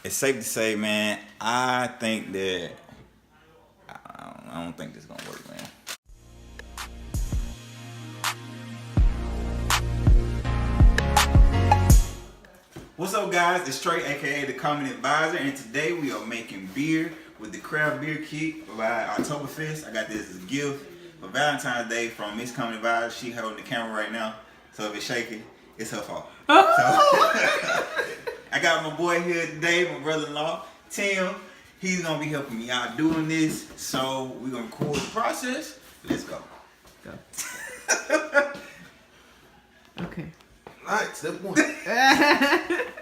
it's safe to say, man, I think that I don't think this is gonna work, man. What's up, guys? It's Trey, aka the Common Advisor, and today we are making beer with the craft beer kit by Oktoberfest. I got this as a gift for Valentine's Day from Miss Common Advisor. She holding the camera right now, so if it's shaking, it's her fault. So, I got my boy here today, my brother-in-law, Tim. He's gonna be helping me out doing this, so we're gonna record the process. Let's go. Okay. Alright, step one.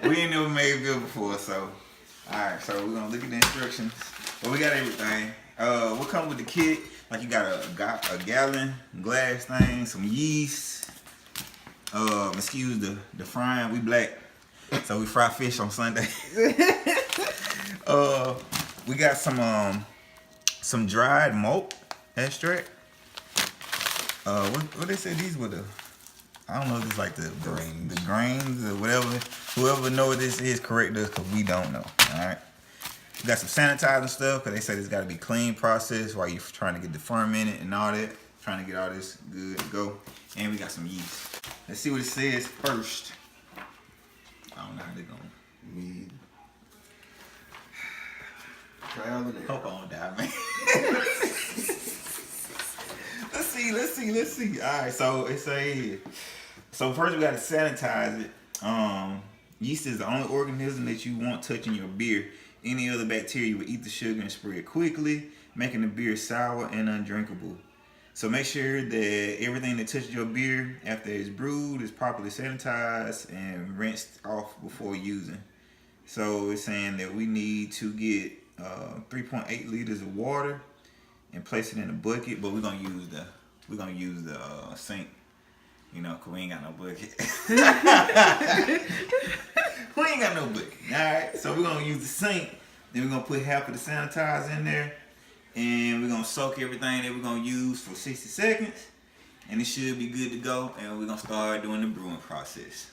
We ain't never made beer before, so alright, so we're gonna look at the instructions. Well, we got everything. What comes with the kit? Like you got a gallon glass thing, some yeast. Excuse the frying. We black, so we fry fish on Sunday. We got some dried malt extract. What they said these were the. I don't know if it's like the grains or whatever. Whoever know what this is, correct us, because we don't know. Alright. We got some sanitizing stuff, because they say it's got to be clean process while you're trying to get the ferment and all that. Trying to get all this good to go. And we got some yeast. Let's see what it says first. I don't know how they're going. Me. Trial and error. Hope I don't die, man. Let's see. Alright, so it says. So first we gotta sanitize it. Yeast is the only organism that you want touching your beer. Any other bacteria will eat the sugar and spread quickly, making the beer sour and undrinkable. So make sure that everything that touches your beer after it's brewed is properly sanitized and rinsed off before using. So it's saying that we need to get 3.8 liters of water and place it in a bucket, but we're gonna use the sink. You know, cause we ain't got no bucket. We ain't got no bucket. Alright, so we're gonna use the sink. Then we're gonna put half of the sanitizer in there. And we're gonna soak everything that we're gonna use for 60 seconds. And it should be good to go. And we're gonna start doing the brewing process.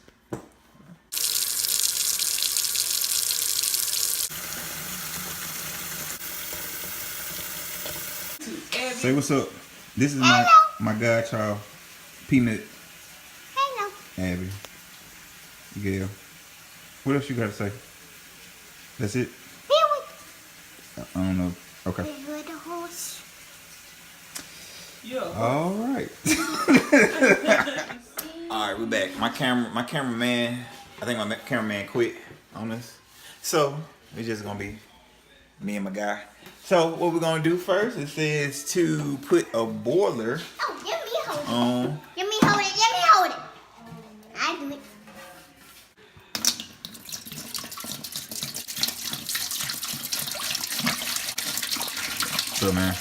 Say what's up. This is my godchild, Peanut. Hello. Abby. Gail. What else you gotta say? That's it? I don't know. Okay. The horse. All right. All right, we're back. My cameraman. I think my cameraman quit on us. So it's just gonna be me and my guy. So what we're gonna do first, it says to put a boiler Oh, let me hold it. on. Let me hold it. I do it. So man,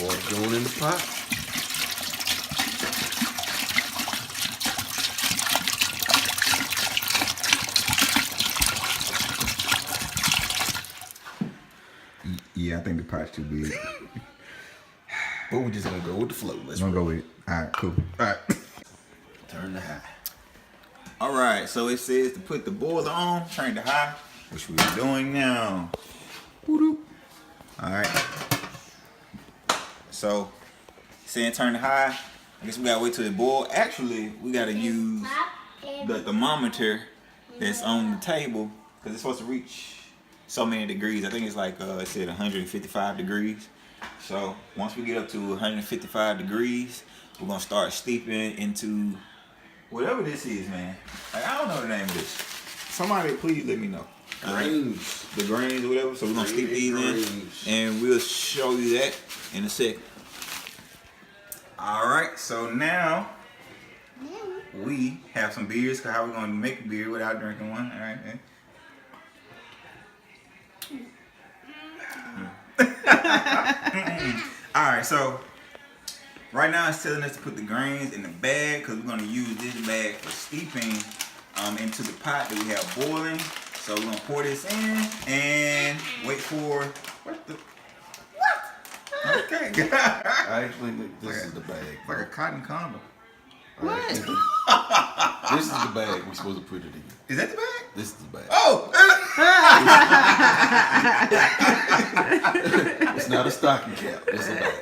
Water going in the pot. yeah, I think the pot's too big. But we're just gonna go with the flow. Let's I'm gonna go with it. All right, cool. All right. turn to high. All right, so it says to put the boiler on, turn to high, which we're doing now. All right. So, saying turn to high. I guess we gotta wait till it boil. Actually, we gotta use the thermometer that's on the table because it's supposed to reach so many degrees. I think it's like it said 155 degrees. So once we get up to 155 degrees, we're gonna start steeping into whatever this is, man. Like, I don't know the name of this. Somebody please let me know. Grains. The grains or whatever. So we're gonna steep these in, and we'll show you that in a second. All right. So now we have some beers. Cause how we gonna make a beer without drinking one? All right. Man. All right, so right now it's telling us to put the grains in the bag because we're gonna use this bag for steeping into the pot that we have boiling. So we're gonna pour this in and wait for what the Okay. I actually think this is the bag. It's like a cotton condom. What? This is the bag we're supposed to put it in. Is that the bag? This is the bag. Oh! It's not a stocking cap. It's a bag.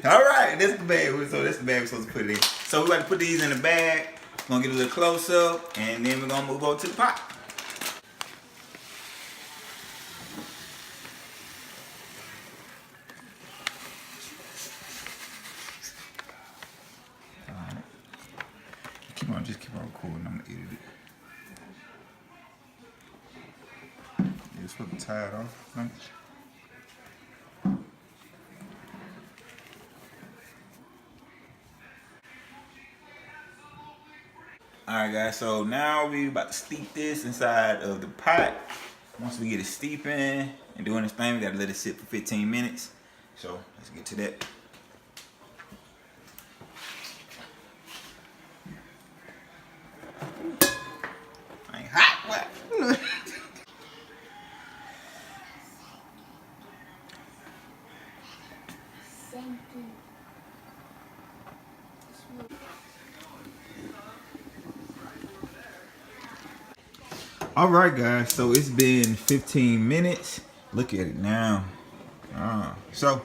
All right, that's the bag. So that's the bag we're supposed to put it in. So we're about to put these in the bag. We're gonna get a little close up, and then we're gonna move over to the pot. All right. Just keep on recording. I'm gonna edit it. Yeah, it's supposed to tie it off. Right? Alright guys, so now we about to steep this inside of the pot. Once we get it steeping and doing this thing, we gotta let it sit for 15 minutes. So let's get to that. I ain't hot, what? All right, guys. So it's been 15 minutes. Look at it now. So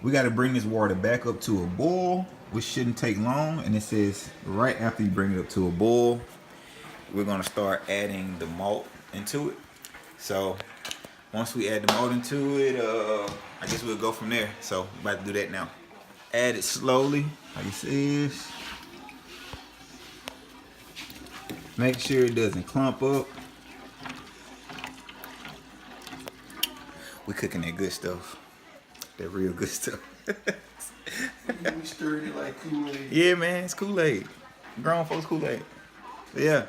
we got to bring this water back up to a boil, which shouldn't take long. And it says right after you bring it up to a boil, we're gonna start adding the malt into it. So once we add the malt into it, I guess we'll go from there. So we're about to do that now. Add it slowly, like it says. Make sure it doesn't clump up. We cooking that good stuff. That real good stuff. We stirred it like Kool-Aid. Yeah, man, it's Kool-Aid. Grown folks Kool-Aid. Yeah.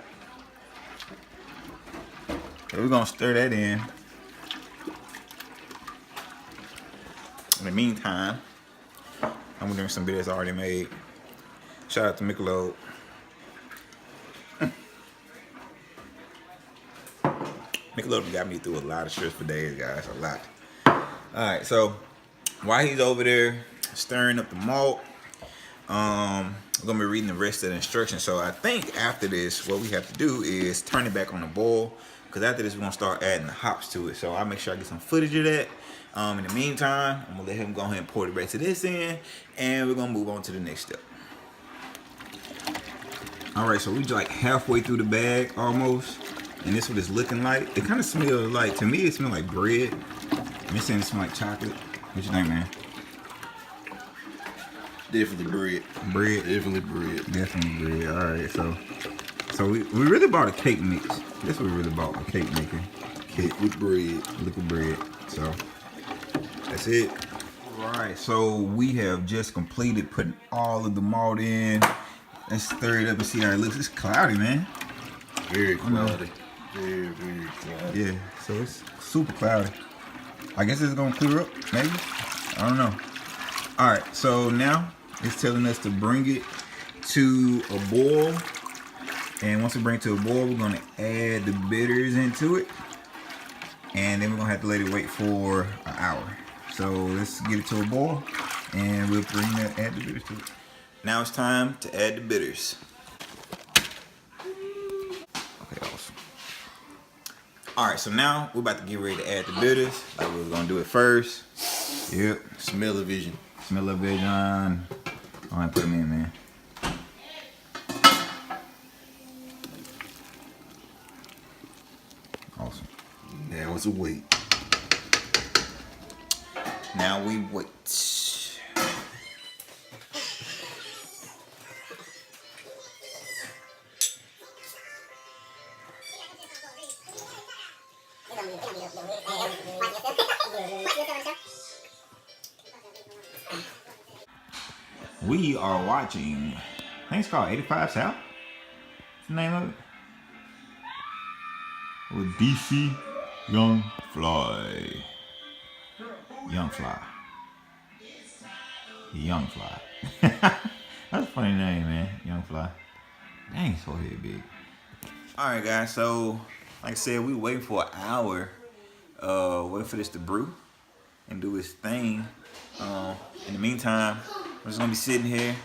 So we're gonna stir that in. In the meantime, I'm gonna drink some beer that's already made. Shout out to Michelob. Michelob got me through a lot of stressful days, guys. A lot. Alright, so while he's over there stirring up the malt, we're gonna be reading the rest of the instructions. So I think after this, what we have to do is turn it back on the boil, because after this we're gonna start adding the hops to it. So I'll make sure I get some footage of that. In the meantime, I'm gonna let him go ahead and pour the rest of this in, and we're gonna move on to the next step. Alright, so we're like halfway through the bag almost. And this is what it's looking like. It kind of smells like, to me, it smells like bread. I'm saying it smells like chocolate. What you think, man? Definitely bread. Bread? Definitely bread. Definitely bread. All right, so we really bought a cake mix. That's what we really bought, a cake maker kit. With bread. Liquid bread. So that's it. All right, so we have just completed putting all of the malt in. Let's stir it up and see how it looks. It's cloudy, man. Very cloudy. Very, very cloudy. Yeah, so it's super cloudy. I guess it's gonna clear up, maybe. I don't know. All right, so now it's telling us to bring it to a boil. And once we bring it to a boil, we're gonna add the bitters into it. And then we're gonna have to let it wait for an hour. So let's get it to a boil and we'll add the bitters to it. Now it's time to add the bitters. Okay, awesome. All right, so now we're about to get ready to add the bitters. Like we were gonna do it first. Yep. Smell-o-vision. Smell-o-vision. Go ahead and put them in, man. Awesome. Now it's a wait. Now we wait. We are watching, I think it's called 85 South. What's the name of it? With DC Young Fly. Young Fly. Young Fly. That's a funny name, man. Young Fly. Dang, his whole head big. Alright, guys, so like I said, we waiting for an hour. Waiting for this to brew and do its thing. In the meantime, I'm just gonna be sitting here.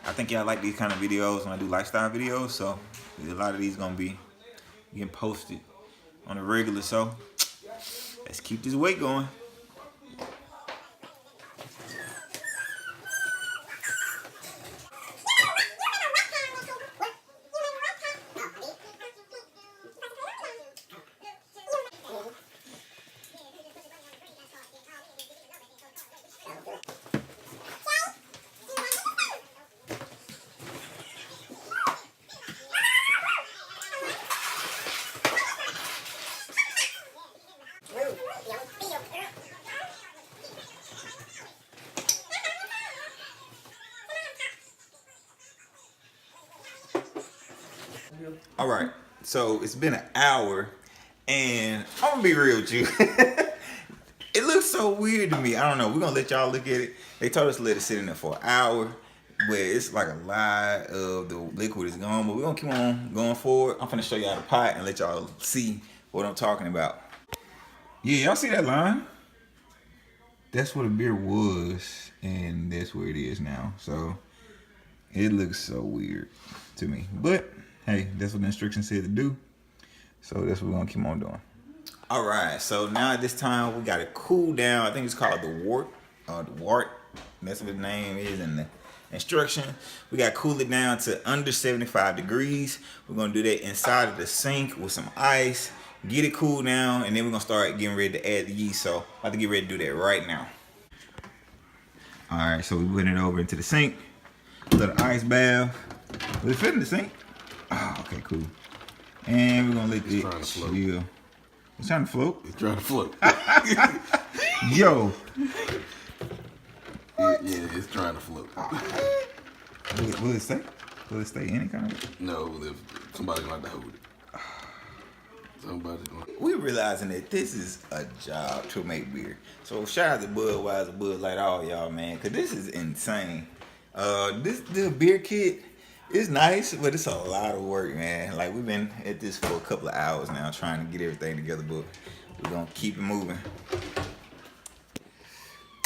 I think y'all like these kind of videos when I do lifestyle videos, so a lot of these gonna be getting posted on the regular. So let's keep this weight going. All right, so it's been an hour, and I'm gonna be real with you. It looks so weird to me. I don't know. We're gonna let y'all look at it. They told us to let it sit in there for an hour, but it's like a lot of the liquid is gone. But we're gonna keep on going forward. I'm gonna show y'all the pot and let y'all see what I'm talking about. Yeah, y'all see that line? That's what a beer was, and that's where it is now. So it looks so weird to me, but hey, that's what the instructions said to do. So that's what we're gonna keep on doing. All right, so now at this time we got it cool down. I think it's called the wort. That's what the name is in the instruction. We got to cool it down to under 75 degrees. We're gonna do that inside of the sink with some ice. Get it cool down, and then we're gonna start getting ready to add the yeast. So I'm about to get ready to do that right now. All right, so we put it over into the sink. Little ice bath. Will it fit in the sink? Oh, okay, cool. And we're gonna let it chill. It's trying to float. It's trying to float. Yo. Yeah, it's trying to float. Will it stay? Will it stay any kind of? No, if somebody's going to hold it. Somebody's going to. We realizing that this is a job to make beer. So shout out to Budweiser, Bud Light, all y'all, man, because this is insane. The beer kit is nice, but it's a lot of work, man. Like, we've been at this for a couple of hours now trying to get everything together, but we're going to keep it moving.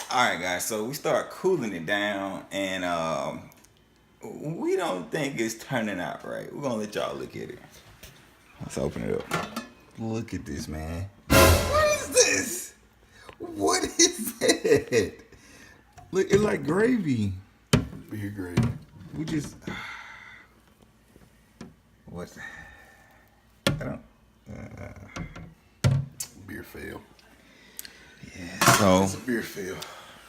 All right, guys, so we start cooling it down, and we don't think it's turning out right. We're going to let y'all look at it. Let's open it up. Look at this, man. What is this? What is that? Look, it's like gravy. Beer gravy. We just... What? I don't... Beer fail. Yeah, so... It's a beer fail.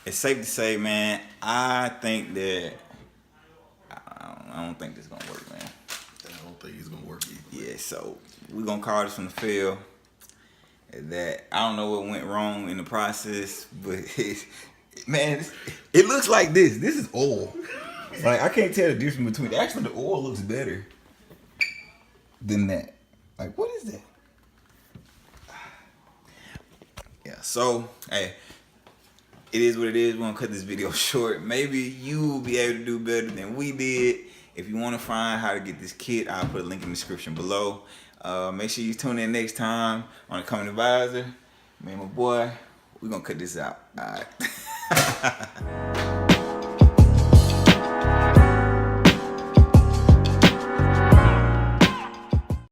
It's safe to say, man, I think that... I don't think this is going to work, man. I don't think it's going to work either. Yeah, so we're going to call this from the fail. That I don't know what went wrong in the process, but man, it looks like this. This is oil. Like, I can't tell the difference between. Actually, the oil looks better than that. Like, what is that? Yeah. So, hey, it is what it is. We're gonna cut this video short. Maybe you will be able to do better than we did. If you want to find how to get this kit, I'll put a link in the description below. Make sure you tune in next time on the Coming Advisor. Me and my boy, we're gonna cut this out. All right.